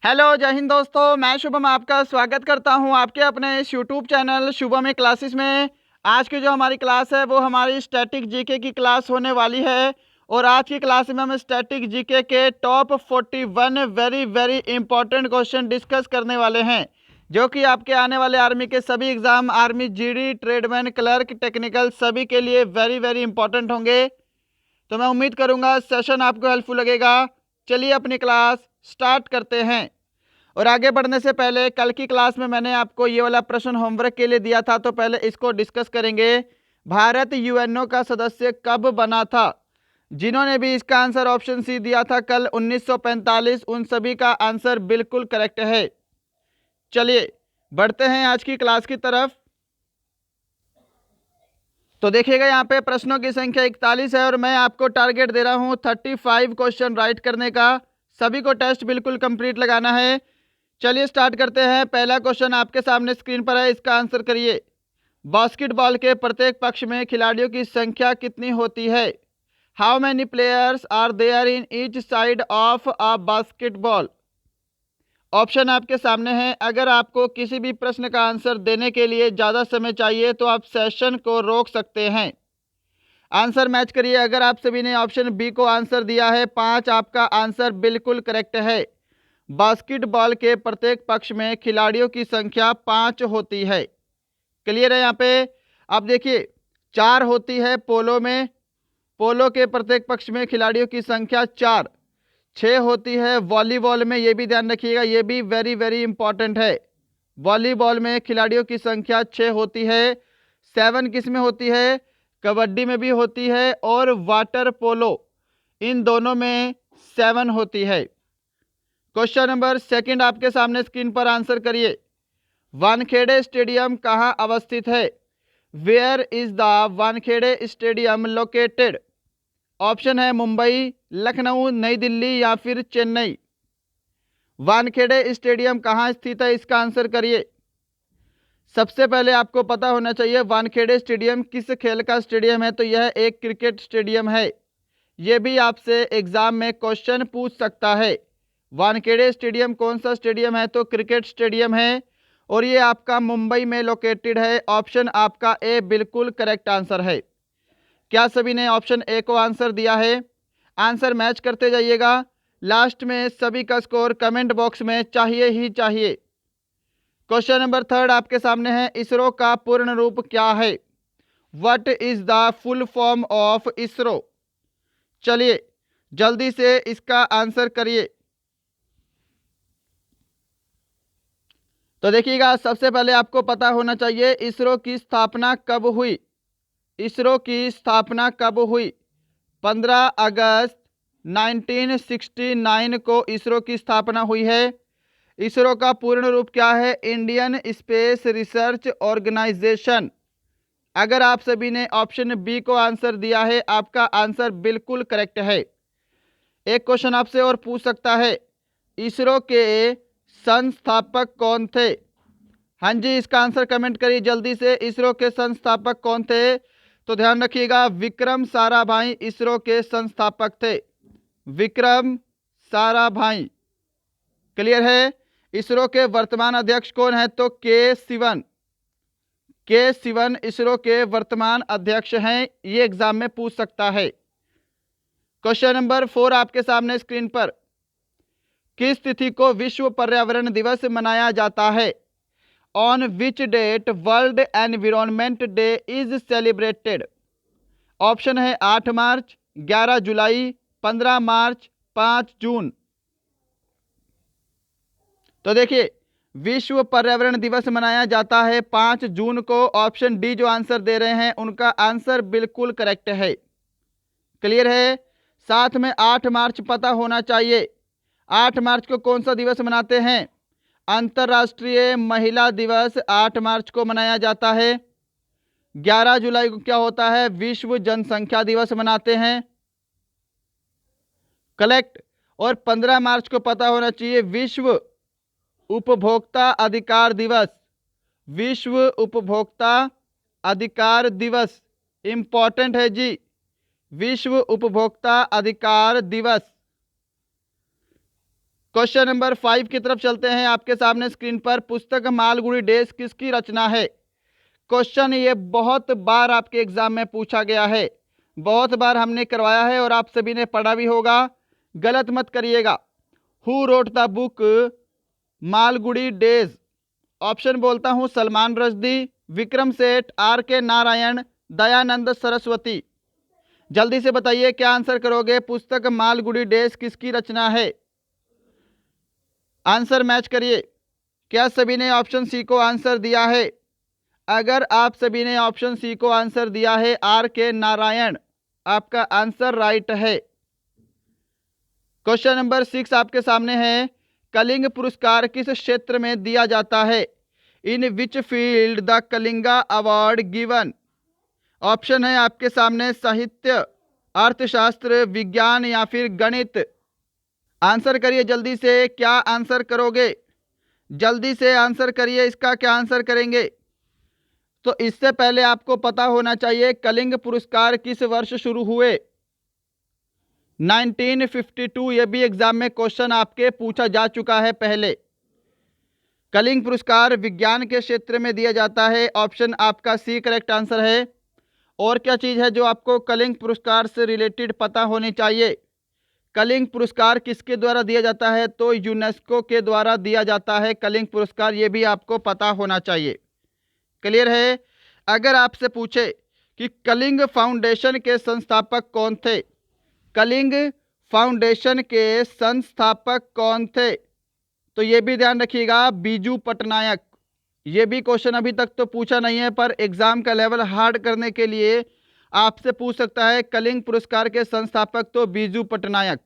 Hello जय हिंद दोस्तों, मैं शुभम आपका स्वागत करता हूं आपके अपने इस यूट्यूब चैनल शुभम क्लासेस में। आज की जो हमारी क्लास है वो हमारी स्टैटिक जीके की क्लास होने वाली है। और आज की क्लास में हम स्टैटिक जीके के top 41 very very important question discuss करने वाले हैं, जो कि आपके आने वाले आर्मी के सभी exam, army GD, tradesman, clerk, technical, सभी के लिए वेरी वेरी इंपॉर्टेंट होंगे। तो मैं उम्मीद करूंगा सेशन आपको हेल्पफुल लगेगा। चलिए अपनी क्लास स्टार्ट करते हैं। और आगे बढ़ने से पहले कल की क्लास में मैंने आपको ये वाला प्रश्न होमवर्क के लिए दिया था, तो पहले इसको डिस्कस करेंगे। भारत यूएनओ का सदस्य कब बना था? जिन्होंने भी इसका आंसर ऑप्शन सी दिया था कल 1945, उन सभी का आंसर बिल्कुल करेक्ट है। चलिए बढ़ते हैं आज की क्लास की तरफ। तो देखिएगा यहाँ पे प्रश्नों की संख्या 41 है और मैं आपको टारगेट दे रहा हूँ 35 क्वेश्चन राइट करने का। सभी को टेस्ट बिल्कुल कंप्लीट लगाना है। चलिए स्टार्ट करते हैं। पहला क्वेश्चन आपके सामने स्क्रीन पर है, इसका आंसर करिए। बास्केटबॉल के प्रत्येक पक्ष में खिलाड़ियों की संख्या कितनी होती है? How many players are there in each side of a basketball? Option आपके सामने है। अगर आपको किसी भी प्रश्न का आंसर देने के लिए ज़्यादा समय चाहिए तो आप सेशन को रोक सकते हैं। आंसर मैच करिए। अगर आप सभी ने ऑप्शन बी को आंसर दिया है 5, आपका आंसर बिल्कुल करेक्ट है। बास्केटबॉल के प्रत्येक पक्ष में खिलाड़ियों की संख्या 5 होती है। क्लियर है? यहाँ पे आप देखिए 4 होती है पोलो में, पोलो के प्रत्येक पक्ष में खिलाड़ियों की संख्या 4। 6 होती है वॉलीबॉल में, ये भी ध्यान रखिएगा, ये भी वेरी वेरी इंपॉर्टेंट है। वॉलीबॉल में खिलाड़ियों की संख्या 6 होती है। 7 किस में होती है? कबड्डी में भी होती है और वाटर पोलो, इन दोनों में 7 होती है। क्वेश्चन नंबर सेकंड आपके सामने स्क्रीन पर आंसर करिए। वानखेड़े स्टेडियम कहाँ अवस्थित है? Where is the Wankhede stadium located? Option है मुंबई, लखनऊ, नई दिल्ली या फिर चेन्नई। वानखेड़े स्टेडियम कहाँ स्थित है, इसका आंसर करिए। सबसे पहले आपको पता होना चाहिए वानखेड़े स्टेडियम किस खेल का स्टेडियम है, तो यह एक क्रिकेट स्टेडियम है। यह भी आपसे एग्जाम में क्वेश्चन पूछ सकता है। वानखेड़े स्टेडियम कौन सा स्टेडियम है, तो क्रिकेट स्टेडियम है और ये आपका मुंबई में लोकेटेड है। ऑप्शन आपका ए बिल्कुल करेक्ट आंसर है। क्या सभी ने ऑप्शन ए को आंसर दिया है? आंसर मैच करते जाइएगा। लास्ट में सभी का स्कोर कमेंट बॉक्स में चाहिए ही चाहिए। क्वेश्चन नंबर थर्ड आपके सामने है। इसरो का पूर्ण रूप क्या है? What is the full form of ISRO? चलिए जल्दी से इसका आंसर करिए। तो देखिएगा, सबसे पहले आपको पता होना चाहिए इसरो की स्थापना कब हुई। इसरो की स्थापना कब हुई? 15 अगस्त 1969 को इसरो की स्थापना हुई है। इसरो का पूर्ण रूप क्या है? Indian Space Research Organisation. अगर आप सभी ने ऑप्शन बी को आंसर दिया है, आपका आंसर बिल्कुल करेक्ट है। एक क्वेश्चन आपसे और पूछ सकता है, इसरो के संस्थापक कौन थे? हाँ जी, इसका आंसर कमेंट करिए जल्दी से। इसरो के संस्थापक कौन थे? तो ध्यान रखिएगा, विक्रम साराभाई इसरो के संस्थापक थे। विक्रम साराभाई। क्लियर है? इसरो के वर्तमान अध्यक्ष कौन है? तो के सिवन। के सिवन इसरो के वर्तमान अध्यक्ष हैं। ये एग्जाम में पूछ सकता है। क्वेश्चन नंबर 4 आपके सामने स्क्रीन पर। किस तिथि को विश्व पर्यावरण दिवस मनाया जाता है? On which date world environment day is celebrated? Option है 8 मार्च, 11 जुलाई, 15 मार्च, 5 जून। तो देखिए, विश्व पर्यावरण दिवस मनाया जाता है 5 जून को। ऑप्शन डी जो आंसर दे रहे हैं उनका आंसर बिल्कुल करेक्ट है। क्लियर है? साथ में 8 मार्च पता होना चाहिए। 8 मार्च को कौन सा दिवस मनाते हैं? अंतर्राष्ट्रीय महिला दिवस 8 मार्च को मनाया जाता है। 11 जुलाई को क्या होता है? विश्व जनसंख्या दिवस मनाते हैं। कलेक्ट। और 15 मार्च को पता होना चाहिए विश्व उपभोक्ता अधिकार दिवस। विश्व उपभोक्ता अधिकार दिवस इंपॉर्टेंट है जी। विश्व उपभोक्ता अधिकार दिवस। क्वेश्चन नंबर 5 की तरफ चलते हैं। आपके सामने स्क्रीन पर पुस्तक मालगुडी डेज किसकी रचना है। क्वेश्चन ये बहुत बार आपके एग्जाम में पूछा गया है, बहुत बार हमने करवाया है और आप सभी ने पढ़ा भी होगा, गलत मत करिएगा। Who wrote the book Malgudi days. Option बोलता हूं, सलमान रश्दी, विक्रम सेठ, आर के नारायण, दयानंद सरस्वती। जल्दी से बताइए क्या आंसर करोगे। पुस्तक मालगुडी डेज किसकी रचना है। आंसर मैच करिए। क्या सभी ने ऑप्शन सी को आंसर दिया है। अगर आप सभी ने ऑप्शन सी को आंसर दिया है, आर के नारायण, आपका आंसर राइट है। क्वेश्चन नंबर 6 आपके सामने है। कलिंग पुरस्कार किस क्षेत्र में दिया जाता है। In which field the Kalinga award given. Option है आपके सामने साहित्य, अर्थशास्त्र, विज्ञान या फिर गणित। आंसर करिए जल्दी से, क्या आंसर करोगे। जल्दी से आंसर करिए, इसका क्या आंसर करेंगे। तो इससे पहले आपको पता होना चाहिए कलिंग पुरस्कार किस वर्ष शुरू हुए। 1952। ये भी एग्जाम में क्वेश्चन आपके पूछा जा चुका है पहले। कलिंग पुरस्कार विज्ञान के क्षेत्र में दिया जाता है। ऑप्शन आपका सी करेक्ट आंसर है। और क्या चीज़ है जो आपको कलिंग पुरस्कार से रिलेटेड पता होनी चाहिए। कलिंग पुरस्कार किसके द्वारा दिया जाता है, तो यूनेस्को के द्वारा दिया जाता है कलिंग पुरस्कार, ये भी आपको पता होना चाहिए। क्लियर है। अगर आपसे पूछे कि कलिंग फाउंडेशन के संस्थापक कौन थे, कलिंग फाउंडेशन के संस्थापक कौन थे, तो ये भी ध्यान रखिएगा, बीजू पटनायक। ये भी क्वेश्चन अभी तक तो पूछा नहीं है, पर एग्जाम का लेवल हार्ड करने के लिए आपसे पूछ सकता है कलिंग पुरस्कार के संस्थापक तो बीजू पटनायक।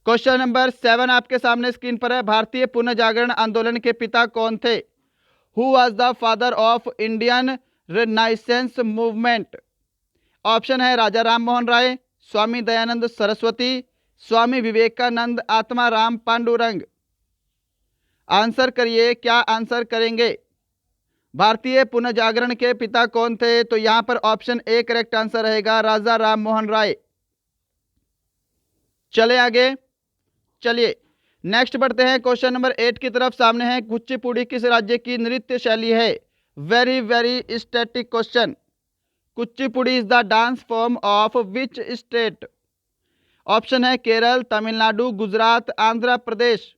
क्वेश्चन नंबर 7 आपके सामने स्क्रीन पर है। भारतीय पुनर्जागरण आंदोलन के पिता कौन थे। Who was the father of Indian renaissance movement. Option है राजा राम मोहन राय, स्वामी दयानंद सरस्वती, स्वामी विवेकानंद, आत्माराम पांडुरंग। आंसर करिए, क्या आंसर करेंगे। भारतीय पुनर्जागरण के पिता कौन थे, तो यहां पर ऑप्शन ए करेक्ट आंसर रहेगा, राजा राम मोहन राय। चले आगे, चलिए नेक्स्ट बढ़ते हैं। क्वेश्चन नंबर 8 की तरफ सामने है। कुचिपुड़ी किस राज्य की नृत्य शैली है। Very very static question. Kuchipudi is the dance form of which state. Option है केरल, तमिलनाडु, गुजरात, आंध्र प्रदेश।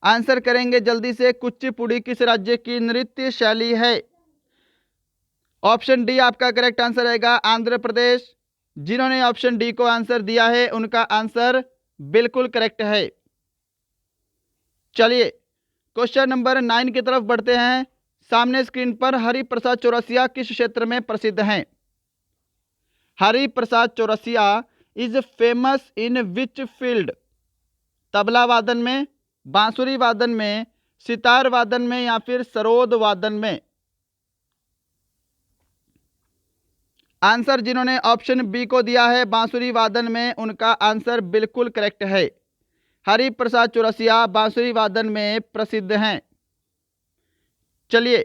आंसर करेंगे जल्दी से, कुचिपुड़ी किस राज्य की नृत्य शैली है। ऑप्शन डी आपका करेक्ट आंसर रहेगा, आंध्र प्रदेश। जिन्होंने ऑप्शन डी को आंसर दिया है उनका आंसर बिल्कुल करेक्ट है। चलिए क्वेश्चन नंबर 9 की तरफ बढ़ते हैं। सामने स्क्रीन पर हरिप्रसाद चौरसिया किस क्षेत्र में प्रसिद्ध हैं। Hariprasad Chaurasia is famous in which field. Tabla वादन में, बांसुरी वादन में, सितार वादन में या फिर सरोद वादन में। आंसर जिन्होंने ऑप्शन बी को दिया है बांसुरी वादन में, उनका आंसर बिल्कुल करेक्ट है। हरिप्रसाद चौरसिया बांसुरी वादन में प्रसिद्ध हैं। चलिए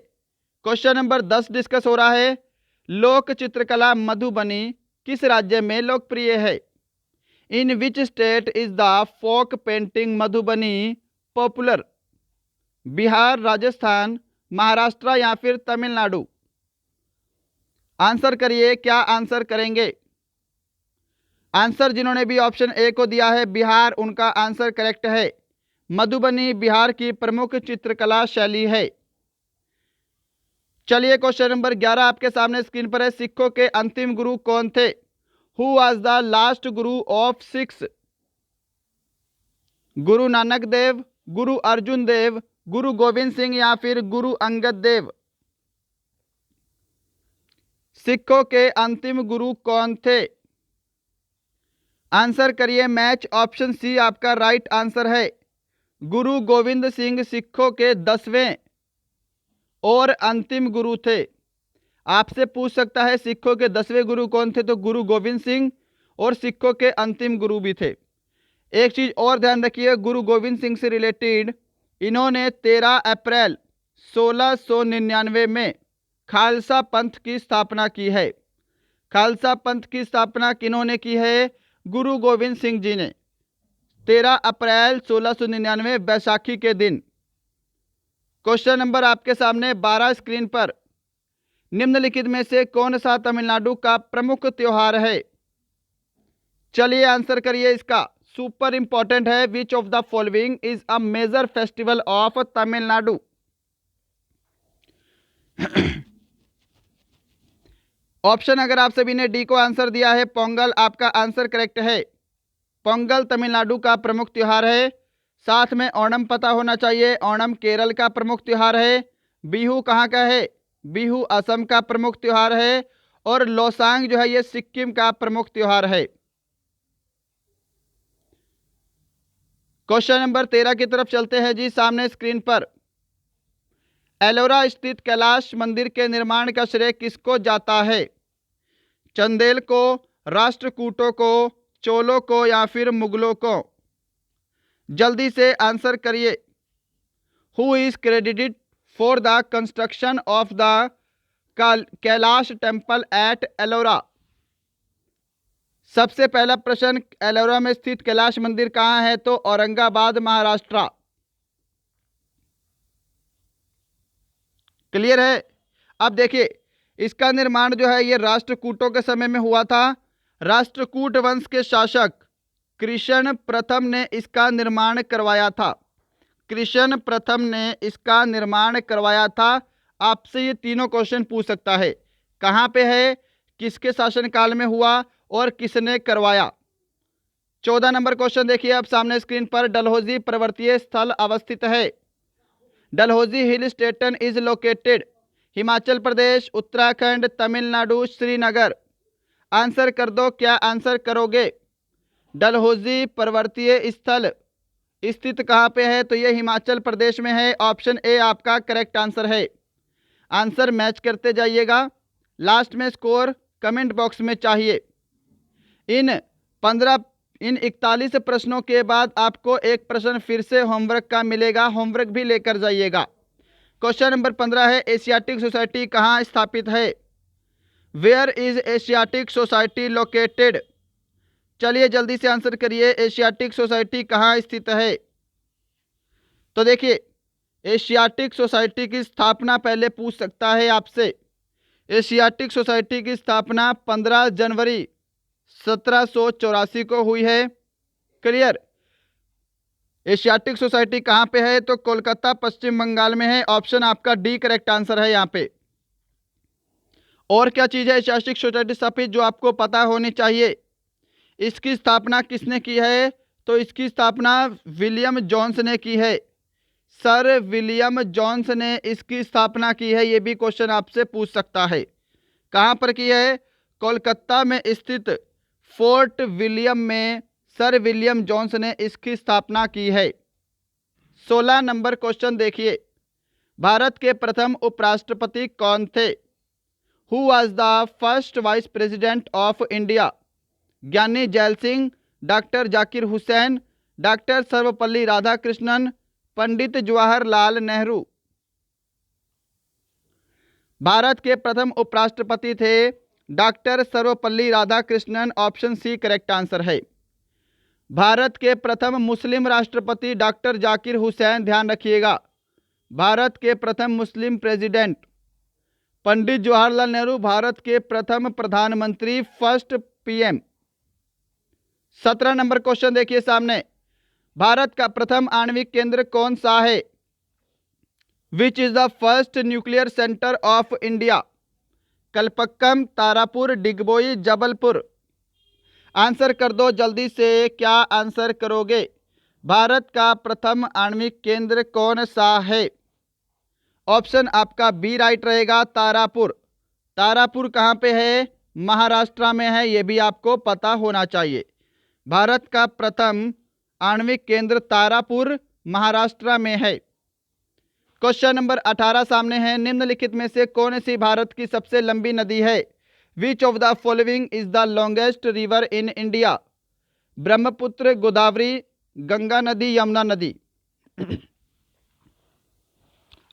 क्वेश्चन नंबर 10 डिस्कस हो रहा है। लोक चित्रकला मधुबनी किस राज्य में लोकप्रिय है। In which state is the folk painting Madhubani popular. Bihar, Rajasthan, Maharashtra या फिर तमिलनाडु। आंसर करिए, क्या आंसर करेंगे। आंसर जिन्होंने भी ऑप्शन ए को दिया है बिहार, उनका आंसर करेक्ट है। मधुबनी बिहार की प्रमुख चित्रकला शैली है। चलिए क्वेश्चन नंबर 11 आपके सामने स्क्रीन पर है। सिखों के अंतिम गुरु कौन थे। Who was the last Guru of six. Guru Nanak Dev, गुरु अर्जुन देव, गुरु गोविंद सिंह या फिर गुरु अंगद देव। सिखों के अंतिम गुरु कौन थे। आंसर करिए मैच। ऑप्शन सी आपका राइट आंसर है। गुरु गोविंद सिंह सिखों के 10वें और अंतिम गुरु थे। आपसे पूछ सकता है सिखों के 10वें गुरु कौन थे, तो गुरु गोविंद सिंह और सिखों के अंतिम गुरु भी थे। एक चीज और ध्यान रखिए, गुरु गोविंद सिंह से रिलेटेड इन्होंने 13 अप्रैल 1699 में खालसा पंथ की स्थापना की है। खालसा पंथ की स्थापना किन्होंने की है, गुरु गोविंद सिंह जी ने। 13 अप्रैल 1699 बैसाखी के दिन। क्वेश्चन नंबर आपके सामने 12 स्क्रीन पर। निम्नलिखित में से कौन सा तमिलनाडु का प्रमुख त्योहार है? चलिए आंसर करिए इसका, सुपर इंपॉर्टेंट है। Which of the following is a major festival of Tamil Nadu? Option अगर आप सभी ने डी को आंसर दिया है, पोंगल आपका आंसर करेक्ट है। पोंगल तमिलनाडु का प्रमुख त्योहार है। साथ में ओणम पता होना चाहिए, ओणम केरल का प्रमुख त्योहार है। बिहू कहाँ का है? बिहू असम का प्रमुख त्योहार है। और लोसांग जो है ये सिक्किम का प्रमुख त्योहार है। क्वेश्चन नंबर 13 की तरफ चलते हैं जी, सामने स्क्रीन पर। एलोरा स्थित कैलाश मंदिर के निर्माण का श्रेय किसको जाता है? चंदेल को, राष्ट्रकूटों को, चोलों को या फिर मुगलों को? जल्दी से आंसर करिए। Who is credited for the construction of the Kailash temple at Ellora? सबसे पहला प्रश्न, एलोरा में स्थित कैलाश मंदिर कहाँ है? तो औरंगाबाद, महाराष्ट्र। क्लियर है? अब देखिए, इसका निर्माण जो है ये राष्ट्रकूटों के समय में हुआ था। राष्ट्रकूट वंश के शासक कृष्ण प्रथम ने इसका निर्माण करवाया था। कृष्ण प्रथम ने इसका निर्माण करवाया था। आपसे ये तीनों क्वेश्चन पूछ सकता है, कहाँ पे है, किसके शासनकाल में हुआ और किसने करवाया। 14 नंबर क्वेश्चन देखिए अब सामने स्क्रीन पर। डलहौजी पर्वतीय स्थल अवस्थित है। Dalhousie hill station is located Himachal Pradesh, Uttarakhand, Tamil Nadu, Srinagar. Answer कर दो, क्या आंसर करोगे? डलहौजी पर्वतीय स्थल स्थित कहाँ पे है? तो ये हिमाचल प्रदेश में है। ऑप्शन ए आपका करेक्ट आंसर है। आंसर मैच करते जाइएगा। लास्ट में स्कोर कमेंट बॉक्स में चाहिए। इन 41 प्रश्नों के बाद आपको एक प्रश्न फिर से होमवर्क का मिलेगा, होमवर्क भी लेकर जाइएगा। क्वेश्चन नंबर 15 है, एशियाटिक सोसाइटी कहाँ स्थापित है? Where is Asiatic Society located? चलिए जल्दी से आंसर करिए, एशियाटिक सोसाइटी कहाँ स्थित है? तो देखिए, एशियाटिक सोसाइटी की स्थापना पहले पूछ सकता है आपसे। एशियाटिक सोसाइटी की स्थापना 15 जनवरी 1784 को हुई है। क्लियर? एशियाटिक सोसाइटी कहाँ पे है? तो कोलकाता, पश्चिम बंगाल में है। ऑप्शन आपका डी करेक्ट आंसर है यहाँ पे। और क्या चीज़ है एशियाटिक सोसाइटी स्थापित जो आपको पता होनी चाहिए? इसकी स्थापना किसने की है? तो इसकी स्थापना विलियम जोन्स ने की है। सर विलियम जोन्स ने इसकी स्थापना की है। ये भी क्वेश्चन आपसे पूछ सकता है। कहाँ पर की है? कोलकाता में स्थित फोर्ट विलियम में सर विलियम जोन्स ने इसकी स्थापना की है। 16 नंबर क्वेश्चन देखिए, भारत के प्रथम उपराष्ट्रपति कौन थे? Who was the first vice president of India? Giani Zail Singh, doctor Zakir Hussain, doctor Sarvepalli Radhakrishnan, Pandit Jawaharlal Nehru. Bharat के प्रथम उपराष्ट्रपति थे doctor Sarvepalli Radhakrishnan. Option C correct answer है। भारत के प्रथम मुस्लिम राष्ट्रपति डॉक्टर जाकिर हुसैन, ध्यान रखिएगा। भारत के प्रथम मुस्लिम प्रेसिडेंट पंडित जवाहरलाल नेहरू, भारत के प्रथम प्रधानमंत्री, फर्स्ट पीएम। 17 नंबर क्वेश्चन देखिए सामने, भारत का प्रथम आणविक केंद्र कौन सा है? Which is the first nuclear centre of India? Kalpakkam, Tarapur, Digboi, Jabalpur. Answer कर दो जल्दी से, क्या आंसर करोगे? भारत का प्रथम आणविक केंद्र कौन सा है? ऑप्शन आपका बी राइट रहेगा, तारापुर। तारापुर कहाँ पे है? महाराष्ट्र में है। ये भी आपको पता होना चाहिए। भारत का प्रथम आणविक केंद्र तारापुर, महाराष्ट्र में है। क्वेश्चन नंबर 18 सामने है, निम्नलिखित में से कौन सी भारत की सबसे लंबी नदी है? Which of the following is the longest river in India? Brahmaputra, Godavari, Ganga नदी, यमुना नदी।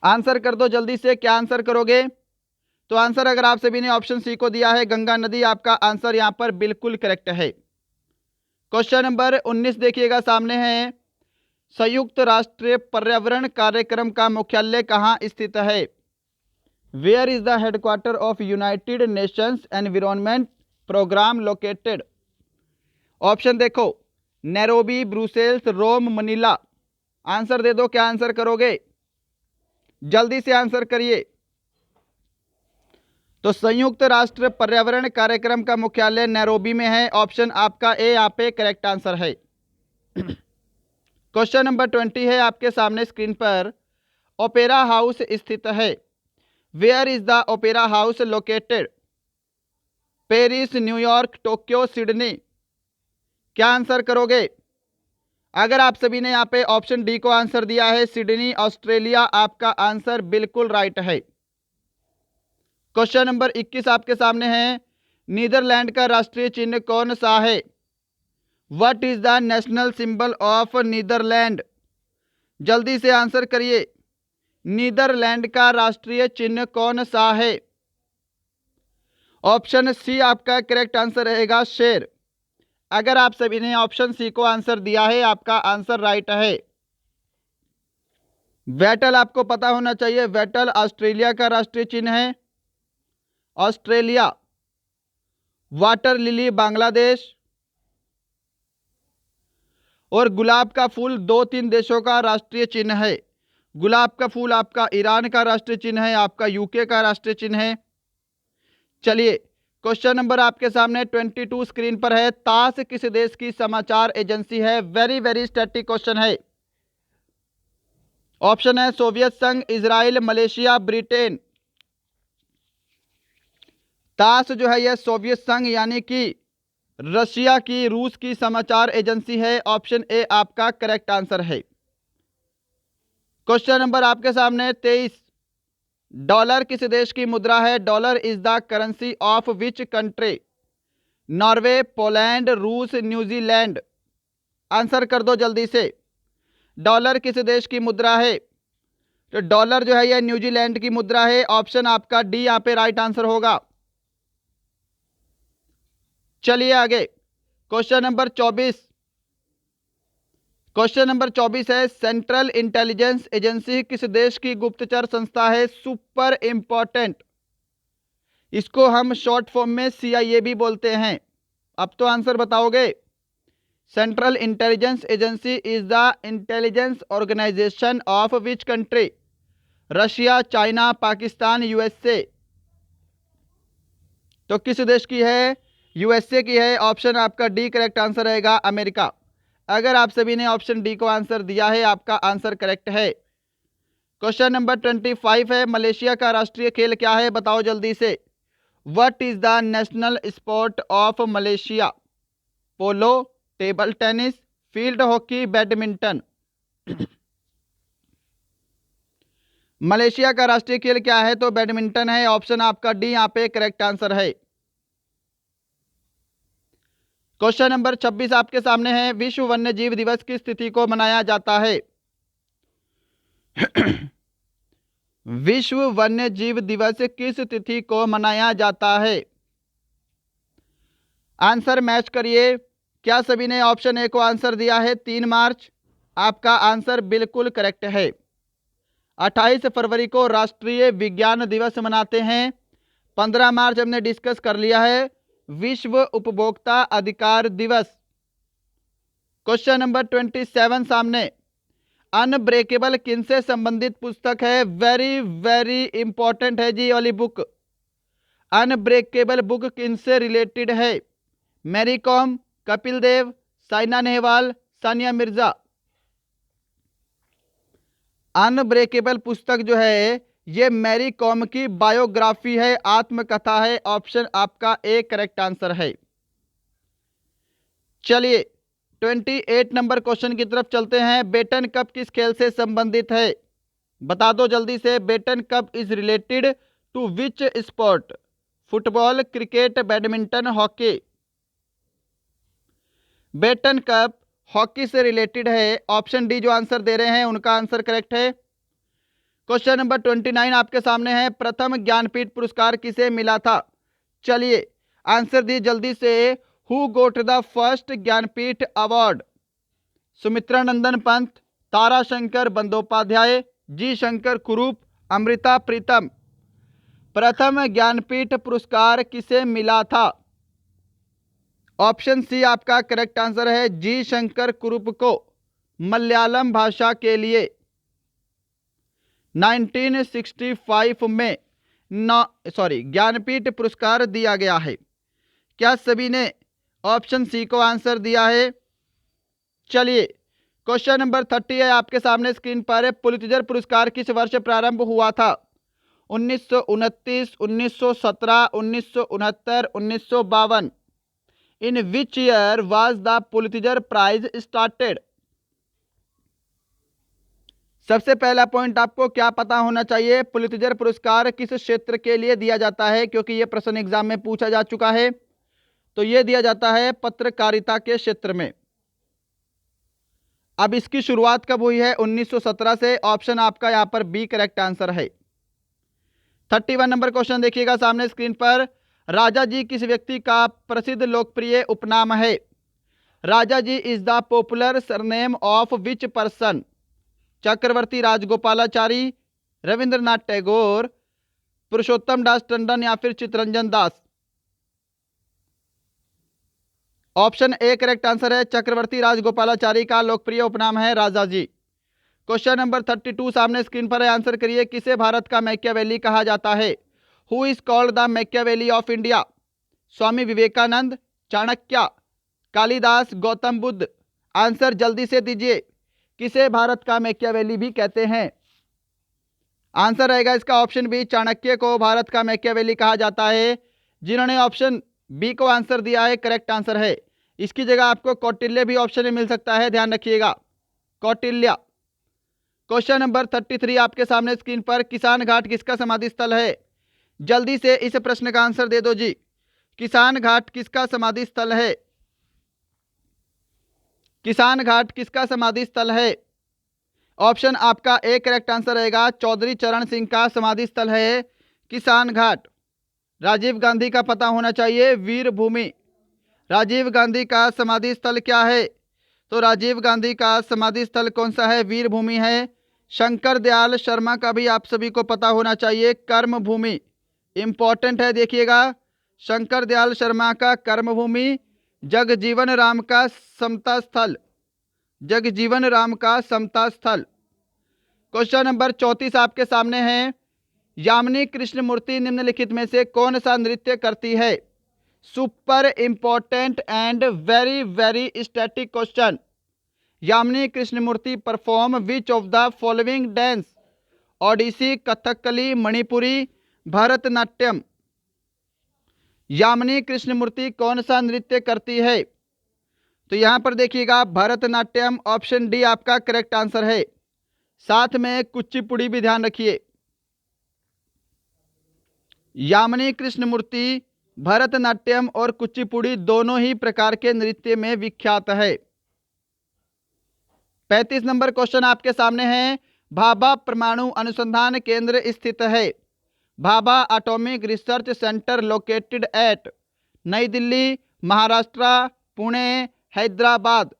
आंसर कर दो जल्दी से, क्या आंसर करोगे? तो आंसर अगर आप सभी ने ऑप्शन सी को दिया है, गंगा नदी, आपका आंसर यहां पर बिल्कुल करेक्ट है। क्वेश्चन नंबर 19 देखिएगा, सामने है। संयुक्त राष्ट्र पर्यावरण कार्यक्रम का मुख्यालय कहाँ स्थित है? Where is the headquarter of United Nations Environment Programme located? Option देखो, Nairobi, Brussels, Rome, Manila. Answer दे दो, क्या आंसर करोगे? जल्दी से आंसर करिए। तो संयुक्त राष्ट्र पर्यावरण कार्यक्रम का मुख्यालय नैरोबी में है। ऑप्शन आपका ए यहाँ पे करेक्ट आंसर है। क्वेश्चन नंबर 20 है आपके सामने स्क्रीन पर। ओपेरा हाउस स्थित है। Where is the opera house located? Paris, New York, Tokyo, Sydney. क्या आंसर करोगे? अगर आप सभी ने यहाँ पे ऑप्शन डी को आंसर दिया है, सिडनी, ऑस्ट्रेलिया, आपका आंसर बिल्कुल राइट है। क्वेश्चन नंबर 21 आपके सामने है। नीदरलैंड का राष्ट्रीय चिन्ह कौन सा है? What is the national symbol of Netherlands? जल्दी से आंसर करिए। नीदरलैंड का राष्ट्रीय चिन्ह कौन सा है? ऑप्शन सी आपका करेक्ट आंसर रहेगा, शेर। अगर आप सभी ने ऑप्शन सी को आंसर दिया है, आपका आंसर राइट है। वेटल आपको पता होना चाहिए, वेटल ऑस्ट्रेलिया का राष्ट्रीय चिन्ह है, ऑस्ट्रेलिया। वाटर लिली बांग्लादेश, और गुलाब का फूल 2-3 देशों का राष्ट्रीय चिन्ह है। गुलाब का फूल आपका ईरान का राष्ट्रीय चिन्ह है, आपका यूके का राष्ट्रीय चिन्ह है। चलिए, क्वेश्चन नंबर आपके सामने 22 स्क्रीन पर है। तास किस देश की समाचार एजेंसी है? वेरी वेरी स्टैटिक क्वेश्चन है। ऑप्शन है सोवियत संघ, इजराइल, मलेशिया, ब्रिटेन। तास जो है यह सोवियत संघ यानी कि रशिया की, रूस की समाचार एजेंसी है। ऑप्शन ए आपका करेक्ट आंसर है। क्वेश्चन नंबर आपके सामने 23। डॉलर किस देश की मुद्रा है? Dollar is the currency of which country? Norway, Poland, रूस, न्यूजीलैंड। आंसर कर दो जल्दी से। डॉलर किस देश की मुद्रा है? तो डॉलर जो है यह न्यूजीलैंड की मुद्रा है। ऑप्शन आपका डी यहाँ पे राइट आंसर होगा। चलिए आगे, क्वेश्चन नंबर 24। क्वेश्चन नंबर 24 है। सेंट्रल इंटेलिजेंस एजेंसी किस देश की गुप्तचर संस्था है? Super important. इसको हम शॉर्ट फॉर्म में CIA भी बोलते हैं। अब तो आंसर बताओगे। Central Intelligence Agency is the intelligence organisation of which country? Russia, China, Pakistan, USA। तो किस देश की है? USA की है। ऑप्शन आपका डी करेक्ट आंसर रहेगा, अमेरिका। अगर आप सभी ने ऑप्शन डी को आंसर दिया है, आपका आंसर करेक्ट है। क्वेश्चन नंबर 25 है। मलेशिया का राष्ट्रीय खेल क्या है? बताओ जल्दी से। What is the national sport of Malaysia? Polo, table tennis, field hockey, badminton. Malaysia का राष्ट्रीय खेल क्या है? तो बैडमिंटन है। ऑप्शन आपका डी यहाँ पे करेक्ट आंसर है। क्वेश्चन नंबर 26 आपके सामने है। विश्व वन्य जीव दिवस किस तिथि को मनाया जाता है? विश्व वन्य जीव दिवस किस तिथि को मनाया जाता है? आंसर मैच करिए। क्या सभी ने ऑप्शन ए को आंसर दिया है? 3 मार्च। आपका आंसर बिल्कुल करेक्ट है। 28 फरवरी को राष्ट्रीय विज्ञान दिवस मनाते हैं। 15 मार्च हमने डिस्कस कर लिया है, विश्व उपभोक्ता अधिकार दिवस। क्वेश्चन नंबर 27 सामने। अनब्रेकेबल किनसे संबंधित पुस्तक है? वेरी वेरी इंपॉर्टेंट है जी वाली बुक। अनब्रेकेबल बुक किनसे रिलेटेड है? Mary com, Kapil Dev, Saina Nehwal, Sania Mirza. Unbreakable पुस्तक जो है ये मैरी कॉम की बायोग्राफी है, आत्मकथा है। ऑप्शन आपका ए करेक्ट आंसर है। चलिए 28 नंबर क्वेश्चन की तरफ चलते हैं। बेटन कप किस खेल से संबंधित है? बता दो जल्दी से। Beighton Cup is related to which sport? Football, cricket, badminton, hockey. Beighton Cup hockey से रिलेटेड है। ऑप्शन डी जो आंसर दे रहे हैं उनका आंसर करेक्ट है। क्वेश्चन नंबर 29 आपके सामने है। प्रथम ज्ञानपीठ पुरस्कार किसे मिला था? चलिए आंसर दी जल्दी से। Who got the first Jnanpith award? Sumitra Nandan Pant, Tarashankar Bandopadhyay, G Shankar Kurup, Amrita प्रीतम। प्रथम ज्ञानपीठ पुरस्कार किसे मिला था? ऑप्शन सी आपका करेक्ट आंसर है, जी शंकर कुरूप को मलयालम भाषा के लिए 1965 में ज्ञानपीठ पुरस्कार दिया गया है। क्या सभी ने ऑप्शन सी को आंसर दिया है? चलिए क्वेश्चन नंबर 30 है आपके सामने स्क्रीन पर। पुलित्जर पुरस्कार किस वर्ष प्रारंभ हुआ था? 1929, 1917, 1969, 1952। In which year was the Pulitzer Prize started? सबसे पहला पॉइंट आपको क्या पता होना चाहिए, पुलित्जर पुरस्कार किस क्षेत्र के लिए दिया जाता है, क्योंकि यह प्रश्न एग्जाम में पूछा जा चुका है। तो यह दिया जाता है पत्रकारिता के क्षेत्र में। अब इसकी शुरुआत कब हुई है? 1917 से। ऑप्शन आपका यहां पर बी करेक्ट आंसर है। 31 नंबर क्वेश्चन देखिएगा सामने स्क्रीन पर। राजा जी किस व्यक्ति का प्रसिद्ध लोकप्रिय उपनाम है? Raja ji is the popular surname of which person? Chakravarti Rajagopalachari, Rabindranath Tagore, Purushottam Das Tandon या फिर Chittaranjan Das? Option A correct answer है, चक्रवर्ती राजगोपालाचारी का लोकप्रिय उपनाम है राजा जी। क्वेश्चन नंबर 32 सामने स्क्रीन पर है, आंसर करिए। किसे भारत का मैकियावेली कहा जाता है? Who is called the Machiavelli of India? Swami Vivekananda, Chanakya, Kalidas, Gautam Buddha? Answer जल्दी से दीजिए। किसे भारत का मैकियावेली भी कहते हैं? आंसर रहेगा इसका ऑप्शन बी, चाणक्य को भारत का मैकियावेली कहा जाता है। जिन्होंने ऑप्शन बी को आंसर दिया है करेक्ट आंसर है। इसकी जगह आपको कौटिल्य भी ऑप्शन में मिल सकता है, ध्यान रखिएगा, कौटिल्य। क्वेश्चन नंबर 33 आपके सामने स्क्रीन पर। किसान घाट किसका समाधि स्थल है? जल्दी से इस प्रश्न का आंसर दे दो जी। किसान घाट किसका समाधि स्थल है? किसान घाट किसका समाधि स्थल है? ऑप्शन आपका ए करेक्ट आंसर रहेगा, चौधरी चरण सिंह का समाधि स्थल है किसान घाट। राजीव गांधी का पता होना चाहिए, वीर भूमि। राजीव गांधी का समाधि स्थल क्या है? तो राजीव गांधी का समाधि स्थल कौन सा है? वीर भूमि है। शंकर दयाल शर्मा का भी आप सभी को पता होना चाहिए, कर्म भूमि। इंपॉर्टेंट है, देखिएगा, शंकर दयाल शर्मा का कर्म भूमि। जगजीवन राम का समता स्थल, जगजीवन राम का समता स्थल। क्वेश्चन नंबर 34 आपके सामने है। यामिनी कृष्णमूर्ति निम्नलिखित में से कौन सा नृत्य करती है? Super important and very very static question. Yamini Krishnamurthy perform which of the following dance? Odissi, Kathakali, Manipuri, Bharatanatyam? Yamini Krishnamurthy कौन सा नृत्य करती है? तो यहां पर देखिएगा भरतनाट्यम, ऑप्शन डी आपका करेक्ट आंसर है। साथ में कुचिपुड़ी भी ध्यान रखिए। यामिनी कृष्णमूर्ति भरतनाट्यम और कुचिपुड़ी दोनों ही प्रकार के नृत्य में विख्यात है। 35 नंबर क्वेश्चन आपके सामने है। भाभा परमाणु अनुसंधान केंद्र स्थित है? Bhabha atomic research centre located at नई दिल्ली, महाराष्ट्र, पुणे, हैदराबाद?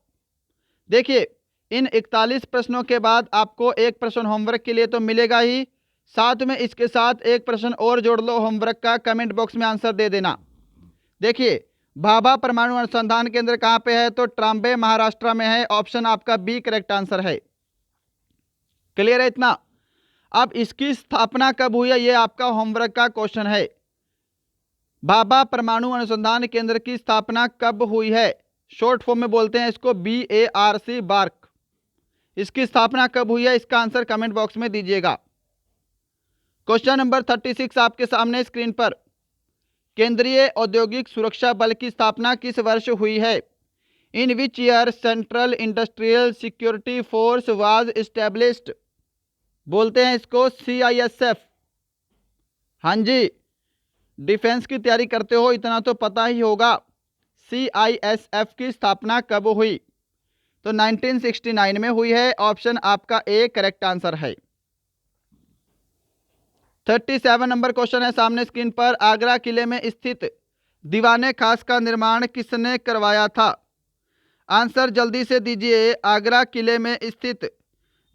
देखिए, इन 41 प्रश्नों के बाद आपको एक प्रश्न होमवर्क के लिए तो मिलेगा ही, साथ में इसके साथ एक प्रश्न और जोड़ लो होमवर्क का, कमेंट बॉक्स में आंसर दे देना। देखिए, भाभा परमाणु अनुसंधान केंद्र कहां पे है? तो ट्राम्बे, महाराष्ट्र में है। ऑप्शन आपका बी करेक्ट आंसर है। क्लियर है इतना? अब इसकी स्थापना कब हुई है, ये आपका होमवर्क का क्वेश्चन है। भाभा परमाणु अनुसंधान केंद्र की स्थापना कब हुई है? शॉर्ट फॉर्म में बोलते हैं इसको BARC, बार्क। इसकी स्थापना कब हुई है, इसका आंसर कमेंट बॉक्स में दीजिएगा। क्वेश्चन नंबर 36 आपके सामने स्क्रीन पर। केंद्रीय औद्योगिक सुरक्षा बल की स्थापना किस वर्ष हुई है? In which year central industrial security force was established? बोलते हैं इसको CISF। हाँ जी, डिफेंस की तैयारी करते हो इतना तो पता ही होगा। CISF की स्थापना कब हुई? तो 1969 में हुई है। ऑप्शन आपका ए करेक्ट आंसर है। 37 नंबर क्वेश्चन है सामने स्क्रीन पर। आगरा किले में स्थित दीवाने खास का निर्माण किसने करवाया था? आंसर जल्दी से दीजिए। आगरा किले में स्थित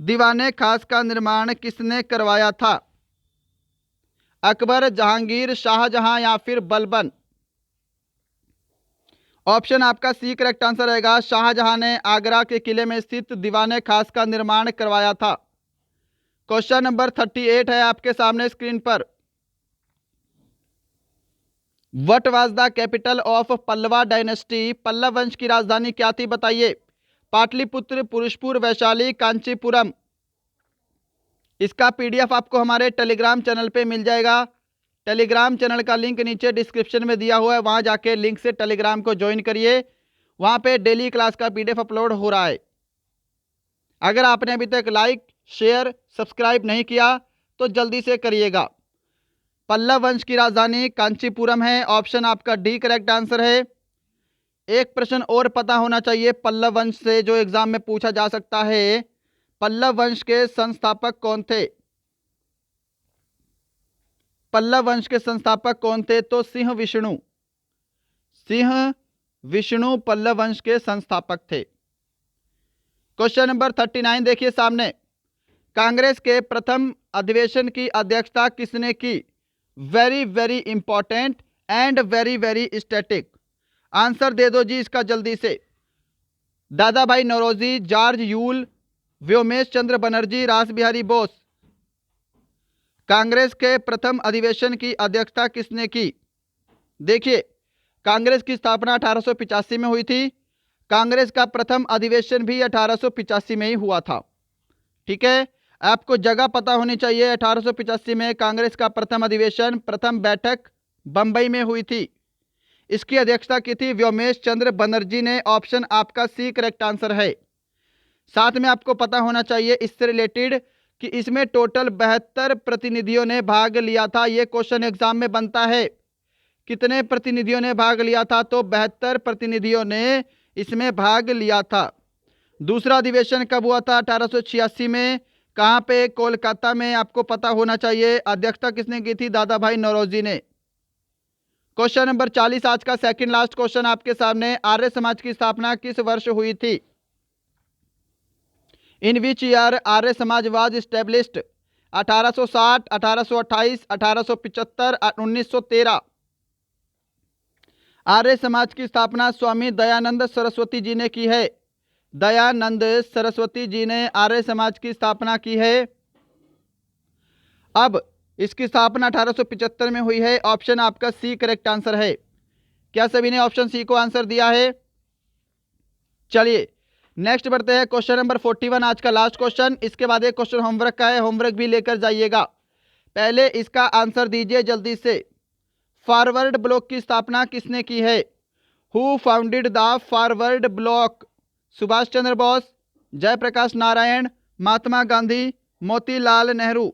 दीवाने खास का निर्माण किसने करवाया था? अकबर, जहांगीर, शाहजहां या फिर बलबन? ऑप्शन आपका सी करेक्ट आंसर रहेगा। शाहजहां ने आगरा के किले में स्थित दीवाने खास का निर्माण करवाया था। क्वेश्चन नंबर 38 है आपके सामने स्क्रीन पर। What was the capital of Pallava dynasty? Pallava वंश की राजधानी क्या थी बताइए। पाटलिपुत्र, पुरुषपुर, वैशाली, कांचीपुरम? इसका पीडीएफ आपको हमारे टेलीग्राम चैनल पे मिल जाएगा। टेलीग्राम चैनल का लिंक नीचे डिस्क्रिप्शन में दिया हुआ है, वहां जाके लिंक से टेलीग्राम को ज्वाइन करिए। वहां पे डेली क्लास का पीडीएफ अपलोड हो रहा है। अगर आपने अभी तक लाइक, शेयर, सब्सक्राइब नहीं किया तो जल्दी से करिएगा। पल्लव वंश की राजधानी कांचीपुरम है। ऑप्शन आपका डी करेक्ट आंसर है। एक प्रश्न और पता होना चाहिए पल्लव वंश से, जो एग्जाम में पूछा जा सकता है। पल्लव वंश के संस्थापक कौन थे? पल्लव वंश के संस्थापक कौन थे? तो सिंह विष्णु। सिंह विष्णु पल्लव वंश के संस्थापक थे। क्वेश्चन नंबर 39 देखिए सामने। कांग्रेस के प्रथम अधिवेशन की अध्यक्षता किसने की? Very very important and very very static. Answer दे दो जी इसका जल्दी से। Dadabhai Naoroji, George Yule, Womesh Chandra Banerjee, Ras Behari Bose? Congress के प्रथम अधिवेशन की अध्यक्षता किसने की? देखिए, कांग्रेस की स्थापना 1885 में हुई थी। कांग्रेस का प्रथम अधिवेशन भी 1885 में ही हुआ था। ठीक है, आपको जगह पता होनी चाहिए। 1885 में कांग्रेस का प्रथम अधिवेशन, प्रथम बैठक बंबई में हुई थी। इसकी अध्यक्षता की थी व्योमेश चंद्र बनर्जी ने। ऑप्शन आपका सी करेक्ट आंसर है। साथ में आपको पता होना चाहिए इससे रिलेटेड कि इसमें टोटल 72 प्रतिनिधियों ने भाग लिया था। यह क्वेश्चन एग्जाम में बनता है। कितने प्रतिनिधियों ने भाग लिया था? तो 72 प्रतिनिधियों ने इसमें भाग लिया था। दूसरा अधिवेशन कब हुआ था? 1886 में। कहां पे? कोलकाता में। आपको पता होना चाहिए। अध्यक्षता किसने की थी? दादा भाई नौरोजी ने। क्वेश्चन नंबर 40 आज का सेकंड लास्ट क्वेश्चन आपके सामने। आर्य समाज की स्थापना किस वर्ष हुई थी? इन which year Arya Samaj was established? 1860, 1828, 1875, 1913? Arya Samaj की स्थापना स्वामी दयानंद सरस्वती जी ने की है। दयानंद सरस्वती जी ने आर्य समाज की स्थापना की है। अब इसकी स्थापना 1875 में हुई है। ऑप्शन आपका सी करेक्ट आंसर है। क्या सभी ने ऑप्शन सी को आंसर दिया है? चलिए नेक्स्ट बढ़ते हैं। क्वेश्चन नंबर 41 आज का लास्ट क्वेश्चन। इसके बाद एक क्वेश्चन होमवर्क का है, होमवर्क भी लेकर जाइएगा। पहले इसका आंसर दीजिए जल्दी से। फॉरवर्ड ब्लॉक की स्थापना किसने की है? Who founded the Forward Bloc? Subhash Chandra Bose, Jayaprakash Narayan, Mahatma Gandhi, Motilal Nehru?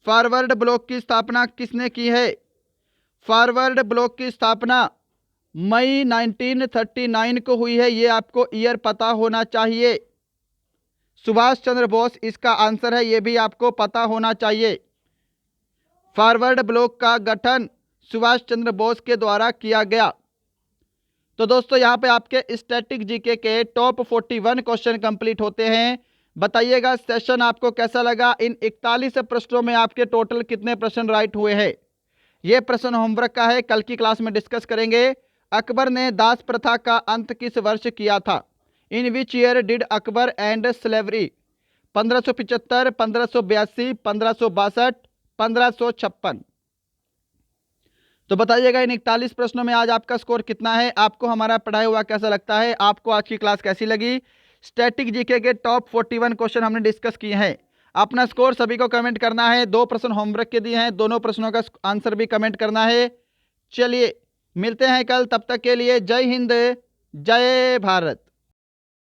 Forward Bloc की स्थापना किसने की है? फॉरवर्ड ब्लॉक की स्थापना मई 1939 को हुई है। ये आपको ईयर पता होना चाहिए। सुभाष चंद्र बोस इसका आंसर है, ये भी आपको पता होना चाहिए। फॉरवर्ड ब्लॉक का गठन सुभाष चंद्र बोस के द्वारा किया गया। तो दोस्तों यहाँ पे आपके स्टैटिक जीके के टॉप 41 क्वेश्चन कंप्लीट होते हैं। बताइएगा सेशन आपको कैसा लगा। इन 41 प्रश्नों में आपके टोटल कितने प्रश्न राइट हुए हैं? ये प्रश्न होमवर्क का है, कल की क्लास में डिस्कस करेंगे। अकबर ने दास प्रथा का अंत किस वर्ष किया था? In which year did Akbar end slavery? 1575, 1582, 1562, 1556? तो बताइएगा इन 41 प्रश्नों में आज आपका स्कोर कितना है? आपको हमारा पढ़ाया हुआ कैसा लगता है? आपको आज की क्लास कैसी लगी? स्टैटिक जीके के टॉप 41 क्वेश्चन हमने डिस्कस किए हैं। अपना स्कोर सभी को कमेंट करना है। 2 प्रश्न होमवर्क के दिए हैं, दोनों प्रश्नों का आंसर भी कमेंट करना है। चलिए मिलते हैं कल, तब तक के लिए जय हिंद, जय भारत।